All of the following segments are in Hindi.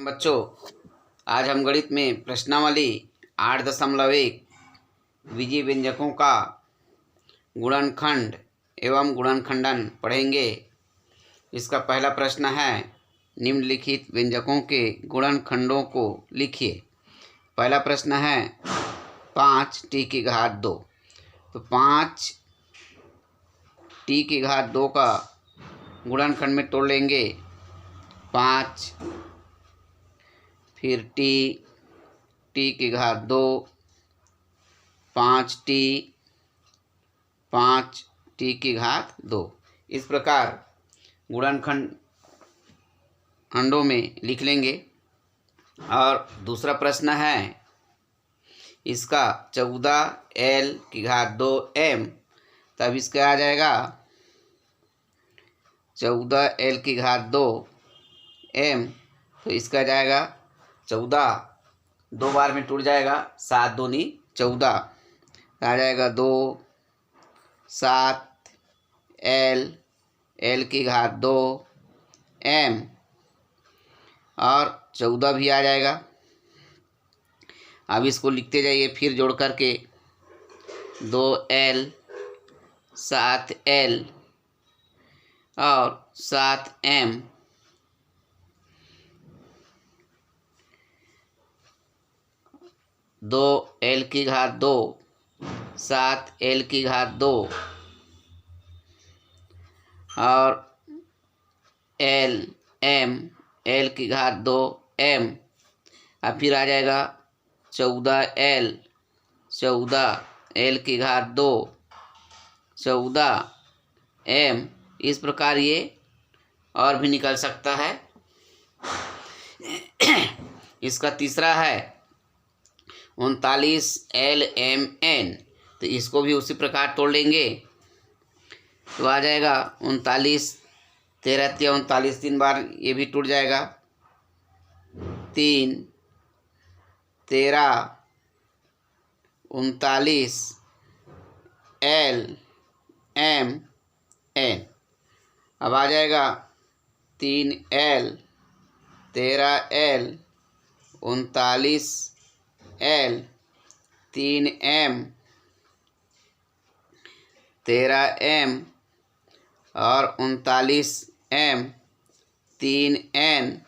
बच्चों, आज हम गणित में प्रश्नावली 8.1 बीजीय व्यंजकों का गुणनखंड एवं गुणनखंडन पढ़ेंगे। इसका पहला प्रश्न है, निम्नलिखित व्यंजकों के गुणनखंडों को लिखिए। पहला प्रश्न है 5t⁻²। तो 5t⁻² का गुणनखंड में तोड़ लेंगे। 5 फिर t⁻², 5t, 5t⁻²। इस प्रकार गुणनखंडों में लिख लेंगे। और दूसरा प्रश्न है इसका 14l⁻²m। तब इसका आ जाएगा 14l⁻²m। तो इसका आ जाएगा 14, 2 बार में टूट जाएगा, 7 दूनी 14, आ जाएगा 2, 7 l⁻²m और 14 भी आ जाएगा। अब इसको लिखते जाइए फिर जोड़ करके 2l, 7l और 7m। 2l⁻², 7l⁻² और l⁻²m। अब फिर आ जाएगा 14l, 14l⁻², 14m। इस प्रकार ये और भी निकल सकता है। इसका तीसरा है 39lmn। तो इसको भी उसी प्रकार तोड़ लेंगे। तो आ जाएगा 39, 13 या 39, 3 बार ये भी टूट जाएगा, 3, 13, 39 lmn। अब आ जाएगा 3l, 13l, 39l, 3m, 13m और 39m, 3n,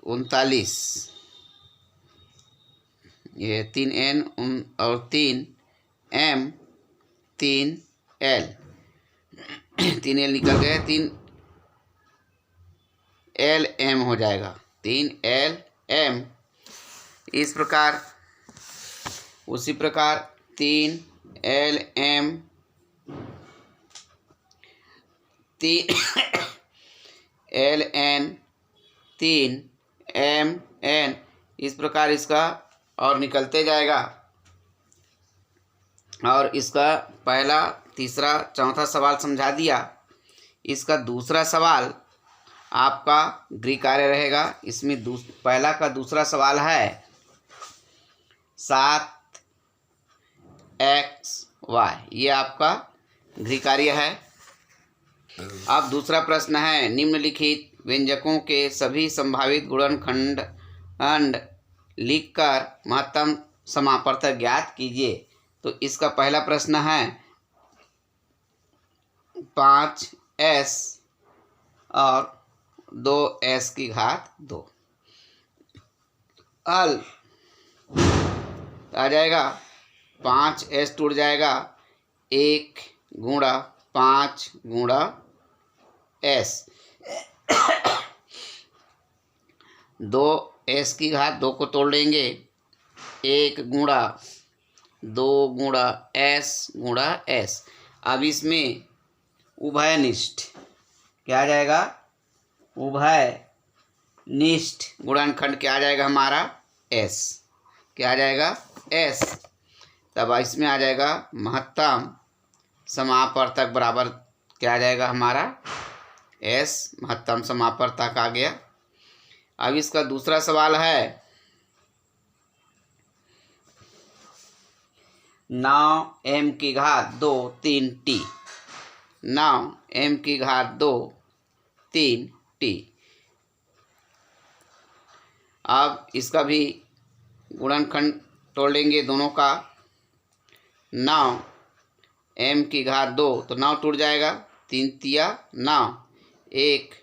39, ये 3n और 3m, 3l, 3l निकल गए, 3lm हो जाएगा, 3lm। इस प्रकार उसी प्रकार 3lm, 3ln, 3mn। इस प्रकार इसका और निकलते जाएगा। और इसका पहला, तीसरा, चौथा सवाल समझा दिया। इसका दूसरा सवाल आपका गृह कार्य रहेगा। इसमें पहला का दूसरा सवाल है 7xy। ये आपका गृह कार्य है। अब दूसरा प्रश्न है, निम्नलिखित व्यंजकों के सभी संभावित गुणनखंड लिखकर महत्तम समापवर्तक ज्ञात कीजिए। तो इसका पहला प्रश्न है 5s और 2s⁻²। हल आ जाएगा, 5s टूट जाएगा, 1 गुणा 5 गुणा s, 2s⁻² को तोड़ लेंगे, 1 गुणा 2 गुणा s गुणा s। अब इसमें उभयनिष्ठ क्या आ जाएगा, उभयनिष्ठ गुणनखंड क्या आ जाएगा हमारा, s। क्या आ जाएगा, s। तब इसमें आ जाएगा महत्तम समापवर्तक बराबर क्या आ जाएगा हमारा, s। महत्तम समापवर्तक आ गया। अब इसका दूसरा सवाल है 9m⁻2 3t। 9 m की घात 2 3 t। अब इसका भी गुणनखंड तोड़ लेंगे दोनों का। 9 m की घात 2 तो 9 टूट जाएगा, 3 तिया 9, 1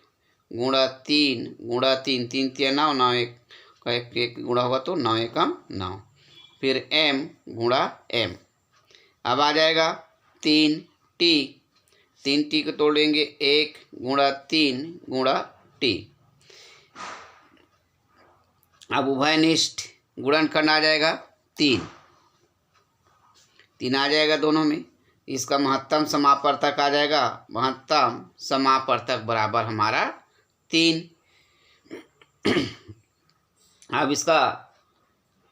गुणा 3 गुणा 3, 3 तिया 9, 9 एक का एक गुणा होगा तो 9 एकम 9, फिर m गुणा m। अब आ जाएगा 3t, 3t को तोड़ेंगे, 1 गुणा 3 गुणा t। अब उभयनिष्ठ गुणनखंड आ जाएगा 3 आ जाएगा दोनों में। इसका महत्तम समापवर्तक आ जाएगा, महत्तम समापवर्तक बराबर हमारा 3। अब इसका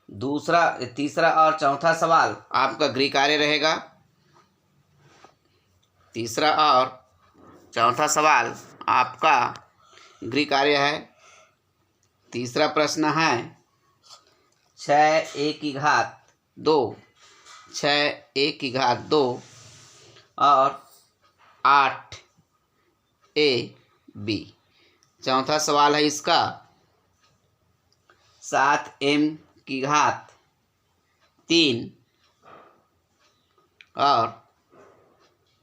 दूसरा, तीसरा और चौथा सवाल आपका गृह कार्य रहेगा। तीसरा और चौथा सवाल आपका गृह कार्य है। तीसरा प्रश्न है 6a की घात 2, 6a की घात 2 और 8ab। चौथा सवाल है इसका 7m की घात 3 और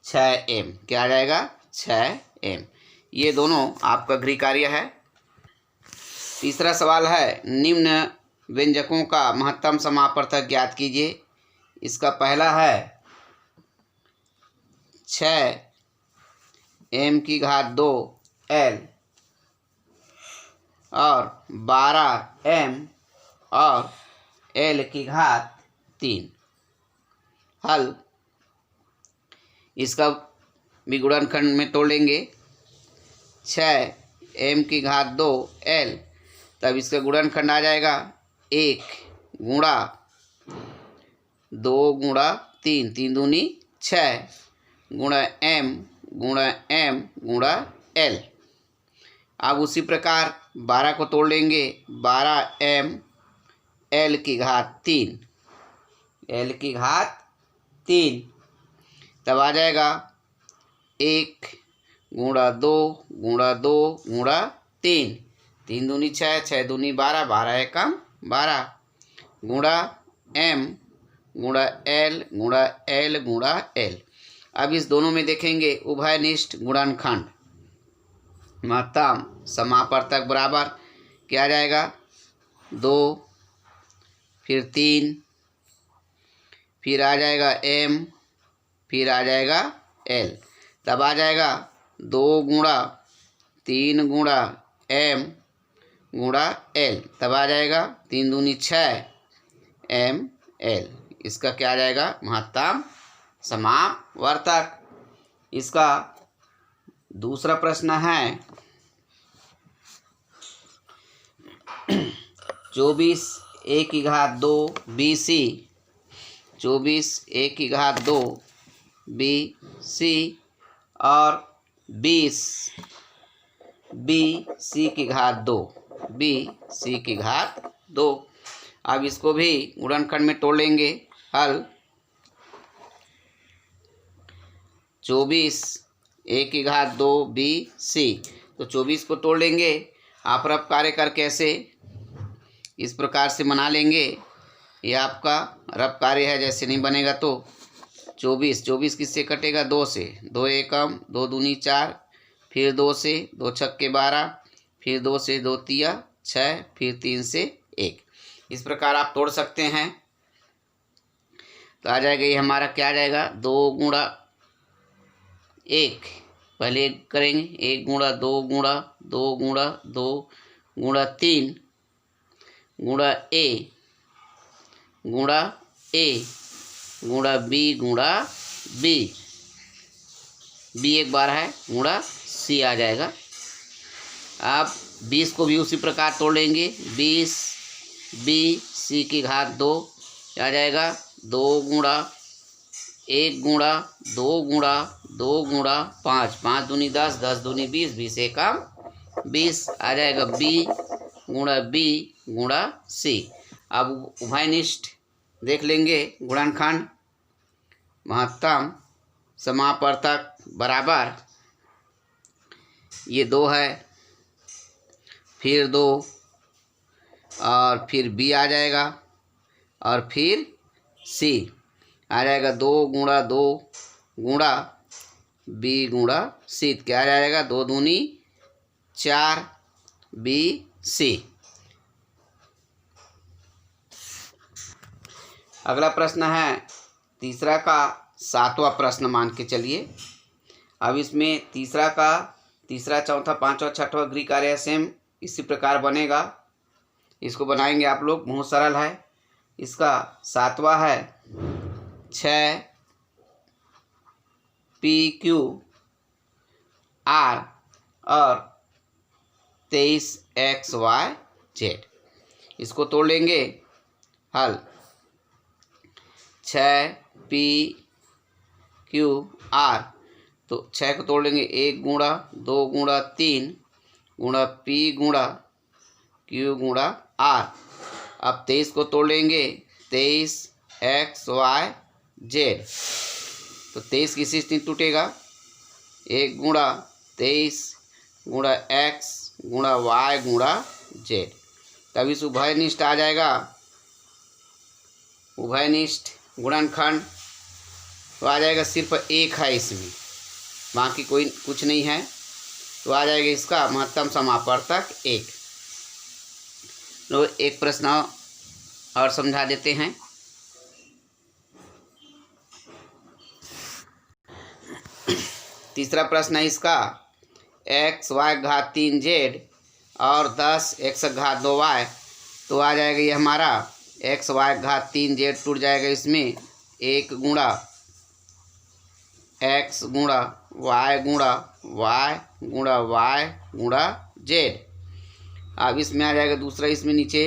6m। क्या आ जाएगा? 6m। ये दोनों आपका गृह कार्य है। तीसरा सवाल है निम्न व्यंजकों का महत्तम समापवर्तक ज्ञात कीजिए। इसका पहला है 6m की घात 2 l और 12m और l की घात 3। हल इसका भी गुणनखंड में तोड़ लेंगे। 6m की घात 2 l, तब इसका गुणनखंड आ जाएगा 1 गुणा 2 गुणा 3, 3 दूनी 6 गुणा m गुणा l। अब उसी प्रकार 12 को तोड़ लेंगे, 12m l की घात 3, l की घात 3। तब आ जाएगा 1 गुणा 2 गुणा 2 गुणा 3, 3 दूनी 6, 6 दूनी 12, 12 एकम 12 गुणा m गुणा l गुणा l गुणा l। अब इस दोनों में देखेंगे उभयनिष्ठ गुणनखंड महत्तम समापवर्तक बराबर क्या आ जाएगा? 2 फिर 3 फिर आ जाएगा m फिर आ जाएगा l। तब आ जाएगा 2 गुणा 3 गुणा m गुणा l। तब आ जाएगा 3 दूनी 6 m l। इसका क्या आ जाएगा? महत्तम समापवर्तक। इसका दूसरा प्रश्न है 24a की घात 2 bc, 24a की घात 2 bc और 20bc की घात 2, bc की घात 2। अब इसको भी गुणनखंड में तोड़ लेंगे। हल 24a की घात 2 bc, तो 24 को तोड़ लेंगे। आप रफ कार्य कर कैसे इस प्रकार से बना लेंगे। ये आपका रफ कार्य है, जैसे नहीं बनेगा तो 24 किससे कटेगा? 2 से, 2 एकम 2 दूनी 4, फिर 2 से 2 छक्के 12, फिर 2 से 2 तिया 6, फिर 3 से 1। इस प्रकार आप तोड़ सकते हैं। तो आ जाएगा ये हमारा क्या आ जाएगा? 2 गुणा 1, पहले 1 करेंगे, 1 गुणा 2 गुणा 2 गुणा 2 गुणा 3 गुणा a गुणा a गुणा b गुणा b, b एक बार है गुणा c आ जाएगा। आप 20 को भी उसी प्रकार तोड़ लेंगे। 20 bc की घात 2 आ जाएगा 2 गुणा 1 गुणा 2 गुणा 2 गुणा 5, 5 दूनी 10, 10 दूनी 20, 20 एकम 20 आ जाएगा b गुणा c। अब उभयनिष्ठ देख लेंगे गुणनखंड महत्तम समापवर्तक बराबर ये 2 है, फिर 2 और फिर b आ जाएगा और फिर c आ जाएगा। 2 गुणा 2 गुणा b गुणा c, क्या आ जाएगा? 2 दूनी 4 b c। अगला प्रश्न है तीसरा का 7वां प्रश्न मान के चलिए। अब इसमें तीसरा चौथा पांचवा छठवां गृह कार्य सेम इसी प्रकार बनेगा। इसको बनाएंगे आप लोग, बहुत सरल है। इसका 7वां है 6 PQ R और 23 XYZ। इसको तोड़ लेंगे हल। 6 PQ R, तो 6 को तोड़ लेंगे 1 गुणा 2 गुणा 3 गुणा P गुणा Q गुणा R। अब 23 को तोड़ लेंगे 23 XYZ। तो 23 किसी से टूटेगा, 1 गुणा 23 गुणा X गुणा Y गुणा Z। तब इस उभयनिष्ठ आ जाएगा, उभयनिष्ठ गुणनखंड तो आ जाएगा, सिर्फ 1 है इसमें, बाकी कोई कुछ नहीं है। तो आ जाएगा इसका महत्तम समापवर्तक 1। तो एक प्रश्न और समझा देते हैं। तीसरा प्रश्न है इसका XY घात 3Z और 10 X घात 2Y। तो आ जाएगा ये हमारा XY घात 3Z टूट जाएगा इसमें 1 गुणा X गुणा Y गुणा Y गुणा Y गुणा Z। अब इसमें आ जाएगा दूसरा, इसमें नीचे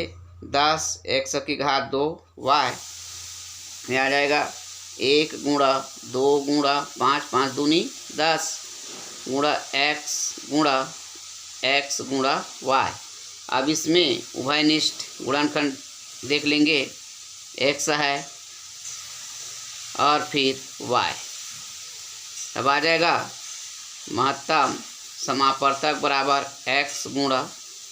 10 X की घात 2Y में आ जाएगा 1 गुणा 2 गुणा 5 5 दूनी 10 गुणा X गुणा Y। अब इसमें उभयनिष्ठ गुणनखंड देख लेंगे, X है और फिर Y। अब आ जाएगा महत्तम समापवर्तक बराबर X गुणा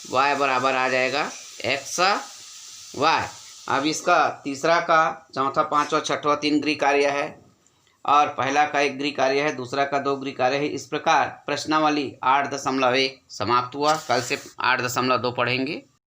Y बराबर आ जाएगा XY। अब इसका तीसरा का चौथा पांचवा छठवां 3 गृह कार्य है और पहला का 1 गृह कार्य है, दूसरा का 2 गृह कार्य है। इस प्रकार प्रश्नावली 8.1 समाप्त हुआ। कल से 8.2 पढ़ेंगे।